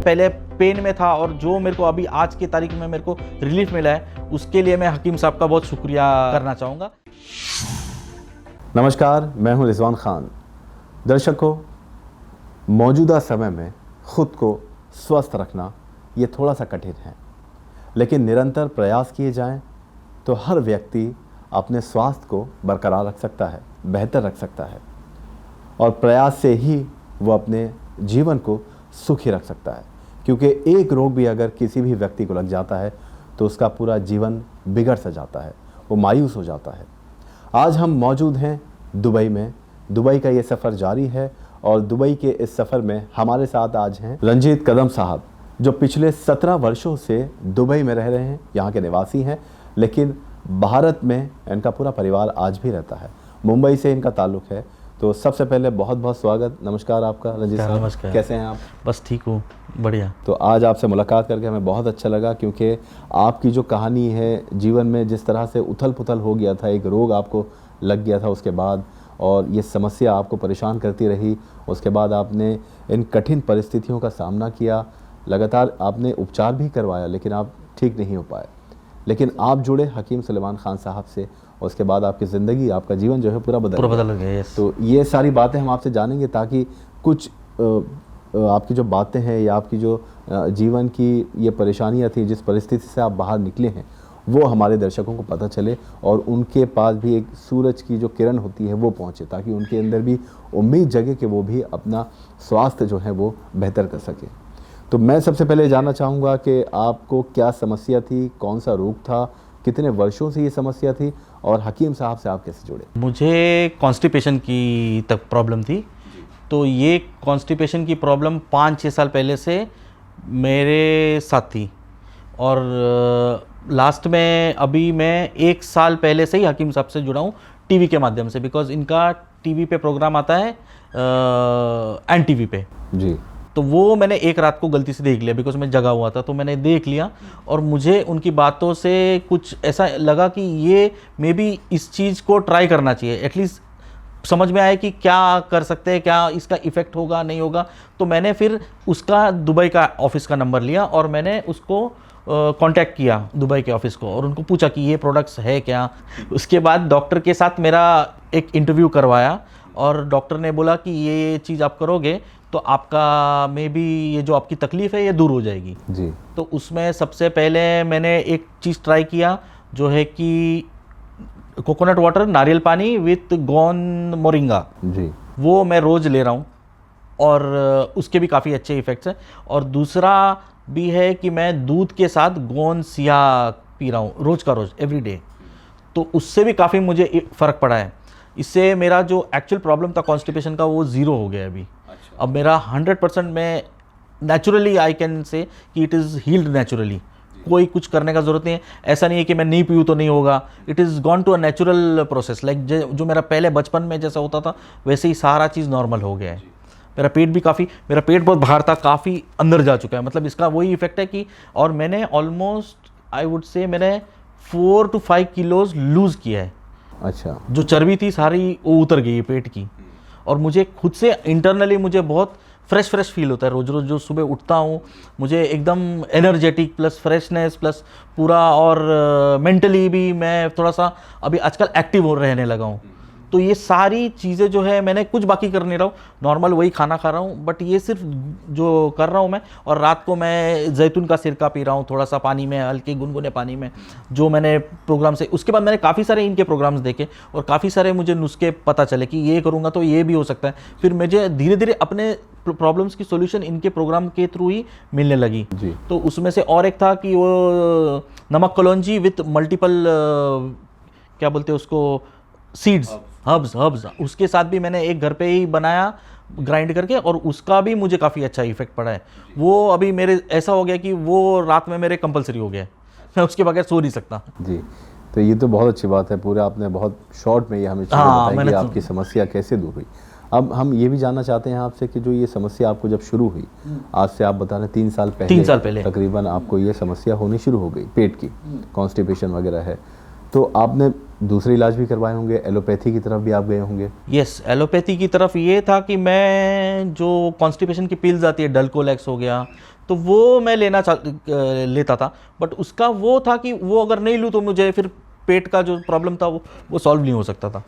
पहले पेन में था और जो मेरे को अभी आज की तारीख में मेरे को रिलीफ मिला है, उसके लिए मैं हकीम साहब का बहुत शुक्रिया करना चाहूँगा। नमस्कार, मैं हूं रिजवान खान। दर्शकों, मौजूदा समय में खुद को स्वस्थ रखना ये थोड़ा सा कठिन है, लेकिन निरंतर प्रयास किए जाएं तो हर व्यक्ति अपने स्वास्थ्य को बरकरार रख सकता है, बेहतर रख सकता है, और प्रयास से ही वो अपने जीवन को सुखी रख सकता है। क्योंकि एक रोग भी अगर किसी भी व्यक्ति को लग जाता है तो उसका पूरा जीवन बिगड़ सा जाता है, वो मायूस हो जाता है। आज हम मौजूद हैं दुबई में। दुबई का ये सफ़र जारी है और दुबई के इस सफ़र में हमारे साथ आज हैं रंजीत कदम साहब, जो पिछले 17 वर्षों से दुबई में रह रहे हैं, यहाँ के निवासी हैं, लेकिन भारत में इनका पूरा परिवार आज भी रहता है। मुंबई से इनका ताल्लुक़ है। तो सबसे पहले बहुत बहुत स्वागत, नमस्कार आपका रंजीत साहब। नमस्कार। कैसे हैं आप? बस ठीक हूँ, बढ़िया। तो आज आपसे मुलाकात करके हमें बहुत अच्छा लगा, क्योंकि आपकी जो कहानी है, जीवन में जिस तरह से उथल पुथल हो गया था, एक रोग आपको लग गया था उसके बाद, और ये समस्या आपको परेशान करती रही, उसके बाद आपने इन कठिन परिस्थितियों का सामना किया, लगातार आपने उपचार भी करवाया, लेकिन आप ठीक नहीं हो पाए। लेकिन आप जुड़े हकीम सुलेमान खान साहब से, उसके बाद आपकी ज़िंदगी, आपका जीवन जो है पूरा बदल गया। तो ये सारी बातें हम आपसे जानेंगे, ताकि कुछ आपकी जो बातें हैं या आपकी जो जीवन की ये परेशानियां थी, जिस परिस्थिति से आप बाहर निकले हैं, वो हमारे दर्शकों को पता चले और उनके पास भी एक सूरज की जो किरण होती है वो पहुंचे, ताकि उनके अंदर भी उम्मीद जगे कि वो भी अपना स्वास्थ्य जो है वो बेहतर कर सके। तो मैं सबसे पहले जानना चाहूँगा कि आपको क्या समस्या थी, कौन सा रोग था, कितने वर्षों से ये समस्या थी, और हकीम साहब से आप कैसे जुड़े? मुझे कॉन्स्टिपेशन की तक प्रॉब्लम थी। तो ये कॉन्स्टिपेशन की प्रॉब्लम 5-6 साल पहले से मेरे साथ थी, और लास्ट में अभी मैं 1 साल पहले से ही हकीम साहब से जुड़ा हूँ टीवी के माध्यम से, बिकॉज इनका टीवी पे प्रोग्राम आता है एन टीवी पे जी। तो वो मैंने एक रात को गलती से देख लिया, बिकॉज मैं जगा हुआ था, तो मैंने देख लिया और मुझे उनकी बातों से कुछ ऐसा लगा कि ये मे बी इस चीज़ को ट्राई करना चाहिए, एटलीस्ट समझ में आए कि क्या कर सकते हैं, क्या इसका इफ़ेक्ट होगा नहीं होगा। तो मैंने फिर उसका दुबई का ऑफिस का नंबर लिया और मैंने उसको कांटेक्ट किया दुबई के ऑफिस को, और उनको पूछा कि ये प्रोडक्ट्स है क्या। उसके बाद डॉक्टर के साथ मेरा एक इंटरव्यू करवाया, और डॉक्टर ने बोला कि ये चीज़ आप करोगे तो आपका मे बी ये जो आपकी तकलीफ़ है ये दूर हो जाएगी जी। तो उसमें सबसे पहले मैंने एक चीज़ ट्राई किया, जो है कि कोकोनट वाटर, नारियल पानी विथ गोन मोरिंगा जी, वो मैं रोज़ ले रहा हूँ, और उसके भी काफ़ी अच्छे इफ़ेक्ट्स हैं। और दूसरा भी है कि मैं दूध के साथ गोन सिया पी रहा हूँ रोज़ का रोज़, एवरी डे। तो उससे भी काफ़ी मुझे फ़र्क पड़ा है। इससे मेरा जो एक्चुअल प्रॉब्लम था कॉन्स्टिपेशन का, वो ज़ीरो हो गया अभी। अब मेरा 100% में नेचुरली आई कैन से कि इट इज़ हील्ड नेचुरली, कोई कुछ करने का ज़रूरत नहीं है। ऐसा नहीं है कि मैं नहीं पीऊँ तो नहीं होगा, it is gone to a natural process, like जो मेरा पहले बचपन में जैसा होता था वैसे ही सारा चीज़ नॉर्मल हो गया है। मेरा पेट भी मेरा पेट बहुत बाहर था, काफ़ी अंदर जा चुका है, मतलब इसका वही इफेक्ट है कि, और मैंने ऑलमोस्ट आई वुड से मैंने 4 to 5 किलोज लूज़ किया है। अच्छा। जो चर्बी थी सारी वो उतर गई है पेट की, और मुझे खुद से इंटरनली मुझे बहुत फ्रेश फील होता है। रोज़ रोज़ जो सुबह उठता हूँ मुझे एकदम एनर्जेटिक प्लस फ्रेशनेस प्लस पूरा, और मेंटली भी मैं थोड़ा सा अभी आजकल एक्टिव हो रहने लगा हूँ। तो ये सारी चीज़ें जो है मैंने कुछ बाकी कर नहीं रहा हूँ, नॉर्मल वही खाना खा रहा हूँ, बट ये सिर्फ जो कर रहा हूँ मैं। और रात को मैं जैतून का सिरका पी रहा हूँ थोड़ा सा पानी में, हल्के गुनगुने पानी में, जो मैंने प्रोग्राम से। उसके बाद मैंने काफ़ी सारे इनके प्रोग्राम्स देखे और काफ़ी सारे मुझे नुस्खे पता चले कि ये करूँगा तो ये भी हो सकता है। फिर मुझे धीरे धीरे अपने प्रॉब्लम्स की सॉल्यूशन इनके प्रोग्राम के थ्रू ही मिलने लगी जी। तो उसमें से और एक था कि वो नमक कलौंजी विथ मल्टीपल क्या बोलते हैं उसको, सीड्स, हर्ब्स, उसके साथ भी मैंने एक घर पे ही बनाया ग्राइंड करके, और उसका भी मुझे काफ़ी अच्छा इफेक्ट पड़ा है। वो अभी मेरे ऐसा हो गया कि वो रात में मेरे कंपलसरी हो गया, मैं उसके बगैर सो नहीं सकता जी। तो ये तो बहुत अच्छी बात है, पूरे आपने बहुत शॉर्ट में ये हमें बताया कि आपकी समस्या कैसे दूर हुई। अब हम ये भी जानना चाहते हैं आपसे कि जो ये समस्या आपको जब शुरू हुई, आज से आप बता रहे 3 साल पहले तकरीबन आपको ये समस्या होनी शुरू हो गई, पेट की कॉन्स्टिपेशन वगैरह है, तो आपने दूसरे इलाज भी करवाए होंगे, एलोपैथी की तरफ भी आप गए होंगे? यस, एलोपैथी की तरफ ये था कि मैं जो कॉन्स्टिपेशन की पिल्स आती है, डल्कोलेक्स हो गया, तो वो मैं लेता था, बट उसका वो था कि वो अगर नहीं लूँ तो मुझे फिर पेट का जो प्रॉब्लम था वो सॉल्व नहीं हो सकता था,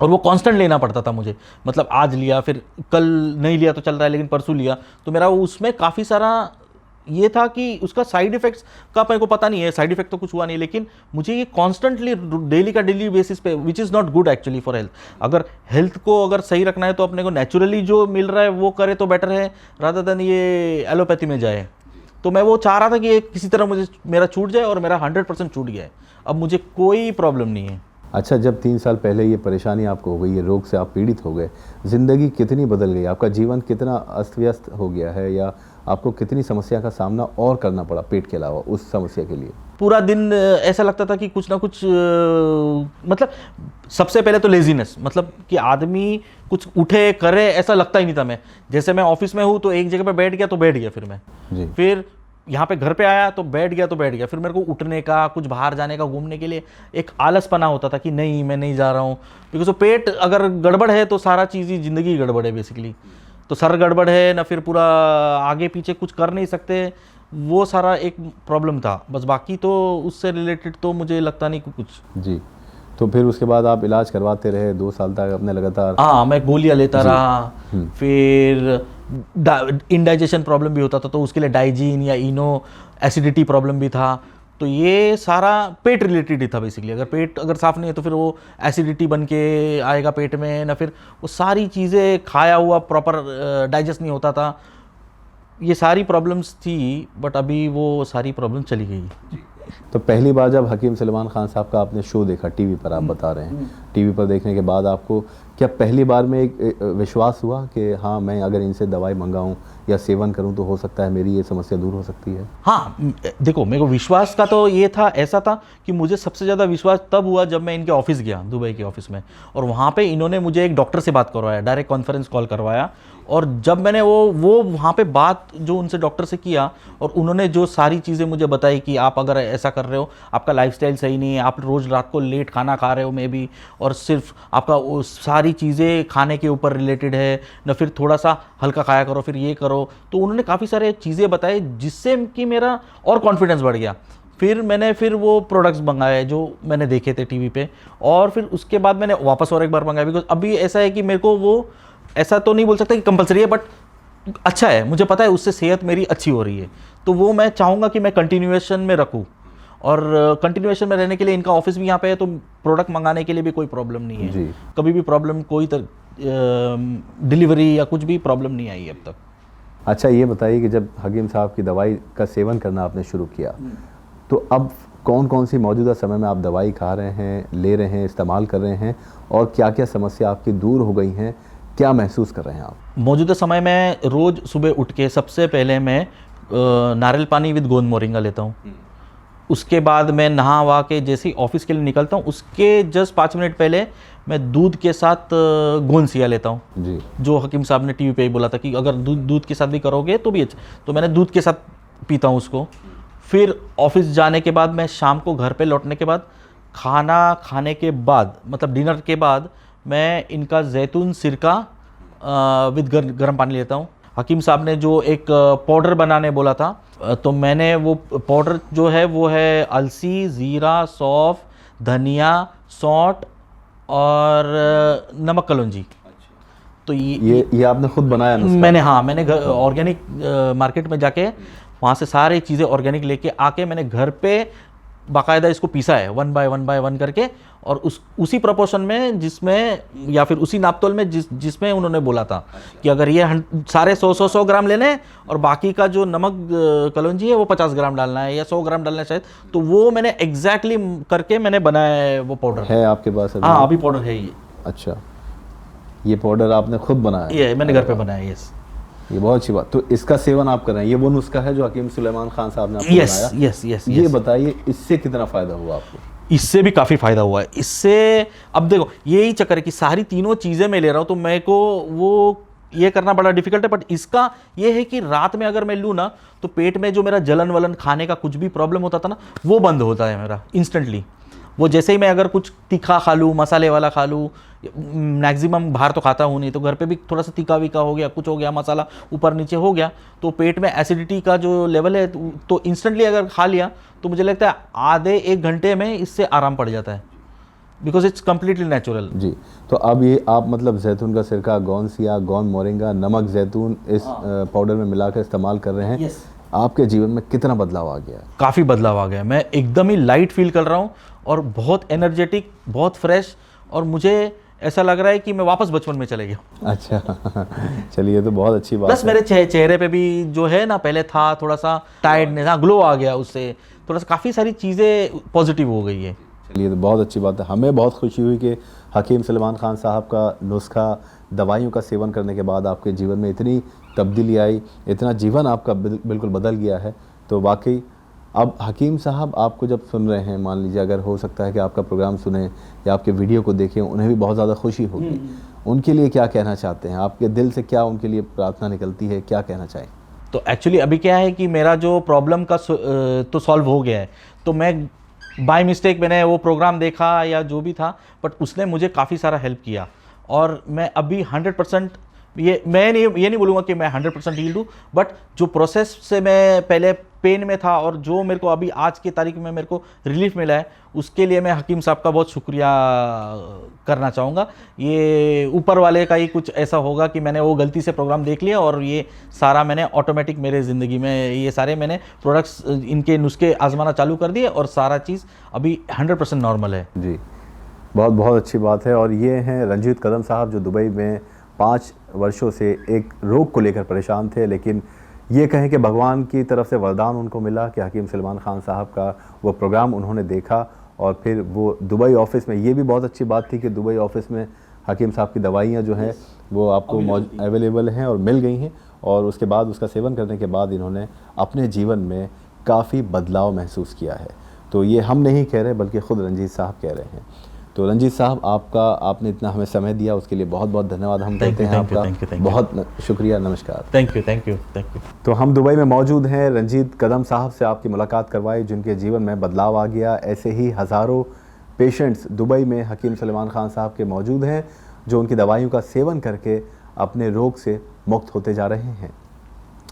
और वो कांस्टेंट लेना पड़ता था मुझे। मतलब आज लिया, फिर कल नहीं लिया तो चल रहा है, लेकिन परसों लिया, तो मेरा उसमें काफ़ी सारा ये था कि उसका साइड इफेक्ट्स का मेरे को पता नहीं है, साइड इफेक्ट तो कुछ हुआ नहीं, लेकिन मुझे ये कॉन्स्टेंटली डेली का डेली बेसिस पे, which is not good actually for health. अगर हेल्थ को अगर सही रखना है तो अपने को नेचुरली जो मिल रहा है वो करे तो बेटर है, रादर देन ये एलोपैथी में जाए। तो मैं वो चाह रहा था कि ये किसी तरह मुझे मेरा छूट जाए, और मेरा 100% छूट गया है, अब मुझे कोई प्रॉब्लम नहीं है। अच्छा, जब 3 साल पहले ये परेशानी आपको हो गई, ये रोग से आप पीड़ित हो गए, ज़िंदगी कितनी बदल गई? आपका जीवन कितना अस्त व्यस्त हो गया है, या आपको कितनी समस्या का सामना और करना पड़ा पेट के अलावा उस समस्या के लिए? पूरा दिन ऐसा लगता था कि कुछ ना कुछ मतलब सबसे पहले तो लेजीनेस, मतलब कि आदमी कुछ उठे करे ऐसा लगता ही नहीं था। मैं जैसे मैं ऑफिस में हूँ तो एक जगह पे बैठ गया तो बैठ गया, फिर मैं जी। फिर यहाँ पे घर पे आया तो बैठ गया तो बैठ गया, फिर मेरे को उठने का, कुछ बाहर जाने का, घूमने के लिए एक आलसपना होता था कि नहीं मैं नहीं जा रहा हूँ, बिकॉज वो पेट अगर गड़बड़ है तो सारा चीज़ ही ज़िंदगी गड़बड़ है बेसिकली। तो सर गड़बड़ है ना, फिर पूरा आगे पीछे कुछ कर नहीं सकते, वो सारा एक प्रॉब्लम था बस। बाकी तो उससे रिलेटेड तो मुझे लगता नहीं कुछ। जी, तो फिर उसके बाद आप इलाज करवाते रहे 2 साल तक अपने लगातार? हाँ, मैं गोलियाँ लेता रहा, फिर इंडाइजेशन प्रॉब्लम भी होता था तो उसके लिए डाइजीन या इनो, एसिडिटी प्रॉब्लम भी था। तो ये सारा पेट रिलेटेड ही था बेसिकली। अगर पेट अगर साफ़ नहीं है तो फिर वो एसिडिटी बन के आएगा पेट में, ना फिर वो सारी चीज़ें खाया हुआ प्रॉपर डाइजेस्ट नहीं होता था। ये सारी प्रॉब्लम्स थी, बट अभी वो सारी प्रॉब्लम चली गई। तो पहली बार जब हकीम सलेमान खान साहब का आपने शो देखा टीवी पर, आप बता रहे हैं, टीवी पर देखने के बाद आपको क्या पहली बार में एक विश्वास हुआ कि हाँ, मैं अगर इनसे दवाई मंगाऊं या सेवन करूं तो हो सकता है मेरी ये समस्या दूर हो सकती है? हाँ, देखो, मेरे को विश्वास का तो ये था, ऐसा था कि मुझे सबसे ज़्यादा विश्वास तब हुआ जब मैं इनके ऑफिस गया, दुबई के ऑफिस में, और वहाँ पे इन्होंने मुझे एक डॉक्टर से बात करवाया, डायरेक्ट कॉन्फ्रेंस कॉल करवाया, और जब मैंने वो वहाँ पे बात जो उनसे डॉक्टर से किया, और उन्होंने जो सारी चीज़ें मुझे बताई कि आप अगर ऐसा कर रहे हो, आपका लाइफस्टाइल सही नहीं है, आप रोज़ रात को लेट खाना खा रहे हो मे बी, और सिर्फ आपका वो सारी चीज़ें खाने के ऊपर रिलेटेड है ना, फिर थोड़ा सा हल्का खाया करो, फिर ये करो। तो उन्होंने काफ़ी सारे चीज़ें बताई जिससे कि मेरा और कॉन्फिडेंस बढ़ गया। फिर मैंने वो प्रोडक्ट्स मंगाए जो मैंने देखे थे टीवी पे, और फिर उसके बाद मैंने वापस और एक बार मंगाया, बिकॉज अभी ऐसा है कि मेरे को वो ऐसा तो नहीं बोल सकता कि कंपलसरी है, बट अच्छा है, मुझे पता है उससे सेहत मेरी अच्छी हो रही है, तो वो मैं चाहूँगा कि मैं कंटिन्यूएशन में रखूँ। और कंटिन्यूएशन में रहने के लिए इनका ऑफिस भी यहाँ पे है, तो प्रोडक्ट मंगाने के लिए भी कोई प्रॉब्लम नहीं है जी। कभी भी प्रॉब्लम, कोई डिलीवरी या कुछ भी प्रॉब्लम नहीं आई अब तक। अच्छा, ये बताइए कि जब हकीम साहब की दवाई का सेवन करना आपने शुरू किया, तो अब कौन कौन सी मौजूदा समय में आप दवाई खा रहे हैं, ले रहे हैं, इस्तेमाल कर रहे हैं, और क्या क्या समस्या आपकी दूर हो गई हैं, क्या महसूस कर रहे हैं आप? मौजूदा समय में रोज़ सुबह उठ के सबसे पहले मैं नारियल पानी विद गोंद मोरिंगा लेता हूँ। उसके बाद मैं नहा वहा के जैसे ही ऑफिस के लिए निकलता हूँ, उसके जस्ट 5 मिनट पहले मैं दूध के साथ गोंद सिया लेता हूँ जी। जो हकीम साहब ने टीवी पे ही बोला था कि अगर दूध के साथ भी करोगे तो भी अच्छा, तो मैंने दूध के साथ पीता हूँ उसको। फिर ऑफिस जाने के बाद मैं शाम को घर पे लौटने के बाद, खाना खाने के बाद, मतलब डिनर के बाद, मैं इनका जैतून सिरका विद गर्म पानी लेता हूँ। हकीम साहब ने जो एक पाउडर बनाने बोला था, तो मैंने वो पाउडर जो है वो है अलसी, ज़ीरा, सौंफ, धनिया, सौंठ और नमक कलौंजी। तो ये आपने खुद बनाया नुस्खा? मैंने घर ऑर्गेनिक मार्केट में जाके वहाँ से सारी चीज़ें ऑर्गेनिक लेके आके मैंने घर पे बाकायदा इसको पीसा है 1 बाय 1 करके, और उसी प्रोपोर्शन में जिसमें, या फिर उसी नापतोल में जिसमें उन्होंने बोला था कि अगर ये सारे 100 ग्राम लेने हैं, और बाकी का जो नमक कलौंजी है वो 50 ग्राम डालना है या 100 ग्राम डालना है शायद, तो वो मैंने एग्जैक्टली करके मैंने बनाया है वो पाउडर। है आपके पास? हाँ, अभी पाउडर है ये। अच्छा, ये पाउडर आपने खुद बनाया? ये मैंने घर पे बनाया। यस, ये बहुत अच्छी बात। तो इसका सेवन आप कर रहे हैं, ये वो नुस्खा है जो हकीम सुलेमान खान साहब ने आपको यस बनाया? Yes yes. ये बताइए, इससे कितना फायदा हुआ आपको? इससे भी काफ़ी फ़ायदा हुआ है। इससे अब देखो, यही चक्कर है कि सारी तीनों चीज़ें मैं ले रहा हूँ, तो मेरे को वो ये करना बड़ा डिफिकल्ट है, बट इसका ये है कि रात में अगर मैं लूँ ना, तो पेट में जो मेरा जलन वलन, खाने का कुछ भी प्रॉब्लम होता था ना, वो बंद होता है मेरा इंस्टेंटली। वो जैसे ही मैं अगर कुछ तीखा खा लूँ, मसाले वाला खा लूँ, मैक्सिमम बाहर तो खाता हूँ नहीं, तो घर पे भी थोड़ा सा तीखा वीखा हो गया, कुछ हो गया, मसाला ऊपर नीचे हो गया, तो पेट में एसिडिटी का जो लेवल है तो इंस्टेंटली अगर खा लिया तो मुझे लगता है आधे 1 घंटे में इससे आराम पड़ जाता है, बिकॉज इट्स कम्प्लीटली नेचुरल। जी, तो अब ये आप मतलब जैतून का सिरका, गोंसिया, गोंद मोरिंगा, नमक, जैतून इस पाउडर में मिलाकर इस्तेमाल कर रहे हैं। आपके जीवन में कितना बदलाव आ गया? काफ़ी बदलाव आ गया, मैं एकदम ही लाइट फील कर रहा हूँ और बहुत एनर्जेटिक, बहुत फ्रेश, और मुझे ऐसा लग रहा है कि मैं वापस बचपन में चले गया। अच्छा चलिए, ये तो बहुत अच्छी बात प्लस है। मेरे चेहरे पे भी जो है ना, पहले था थोड़ा सा टायर्डनेस, हाँ ग्लो आ गया उससे, थोड़ा सा काफ़ी सारी चीज़ें पॉजिटिव हो गई है। चलिए, तो बहुत अच्छी बात है। हमें बहुत खुशी हुई कि हकीम सलमान खान साहब का नुस्खा, दवाइयों का सेवन करने के बाद आपके जीवन में इतनी तब्दीली आई, इतना जीवन आपका बिल्कुल बदल गया है। तो वाकई अब हकीम साहब आपको जब सुन रहे हैं, मान लीजिए अगर हो सकता है कि आपका प्रोग्राम सुने या आपके वीडियो को देखें, उन्हें भी बहुत ज़्यादा खुशी होगी। उनके लिए क्या कहना चाहते हैं? आपके दिल से क्या उनके लिए प्रार्थना निकलती है, क्या कहना चाहें? तो एक्चुअली अभी क्या है कि मेरा जो प्रॉब्लम का तो सॉल्व हो गया है, तो मैं बाय मिस्टेक मैंने वो प्रोग्राम देखा या जो भी था, बट उसने मुझे काफ़ी सारा हेल्प किया, और मैं अभी 100% ये नहीं बोलूँगा कि मैं 100% हील्ड हूँ, बट जो प्रोसेस से मैं पहले पेन में था और जो मेरे को अभी आज की तारीख में मेरे को रिलीफ मिला है, उसके लिए मैं हकीम साहब का बहुत शुक्रिया करना चाहूँगा। ये ऊपर वाले का ही कुछ ऐसा होगा कि मैंने वो गलती से प्रोग्राम देख लिया और ये सारा मैंने ऑटोमेटिक मेरे ज़िंदगी में ये सारे मैंने प्रोडक्ट्स, इनके नुस्खे आजमाना चालू कर दिए और सारा चीज़ अभी 100% नॉर्मल है। जी, बहुत बहुत अच्छी बात है। और ये हैं रंजीत कदम साहब, जो दुबई में 5 वर्षों से एक रोग को लेकर परेशान थे, लेकिन ये कहें कि भगवान की तरफ से वरदान उनको मिला कि हकीम सलमान खान साहब का वो प्रोग्राम उन्होंने देखा, और फिर वो दुबई ऑफ़िस में, ये भी बहुत अच्छी बात थी कि दुबई ऑफ़िस में हकीम साहब की दवाइयाँ जो हैं वो आपको अवेलेबल हैं और मिल गई हैं, और उसके बाद उसका सेवन करने के बाद इन्होंने अपने जीवन में काफ़ी बदलाव महसूस किया है। तो ये हम नहीं कह रहे, बल्कि ख़ुद रंजीत साहब कह रहे हैं। तो रंजीत साहब, आपने इतना हमें समय दिया, उसके लिए बहुत बहुत धन्यवाद हम कहते हैं आपका। बहुत शुक्रिया, नमस्कार। Thank you. तो हम दुबई में मौजूद हैं, रंजीत कदम साहब से आपकी मुलाकात करवाई, जिनके जीवन में बदलाव आ गया। ऐसे ही हज़ारों पेशेंट्स दुबई में हकीम सलमान खान साहब के मौजूद हैं, जो उनकी दवाइयों का सेवन करके अपने रोग से मुक्त होते जा रहे हैं।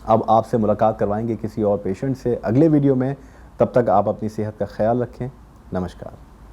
अब आपसे मुलाकात करवाएंगे किसी और पेशेंट से अगले वीडियो में। तब तक आप अपनी सेहत का ख्याल रखें। नमस्कार।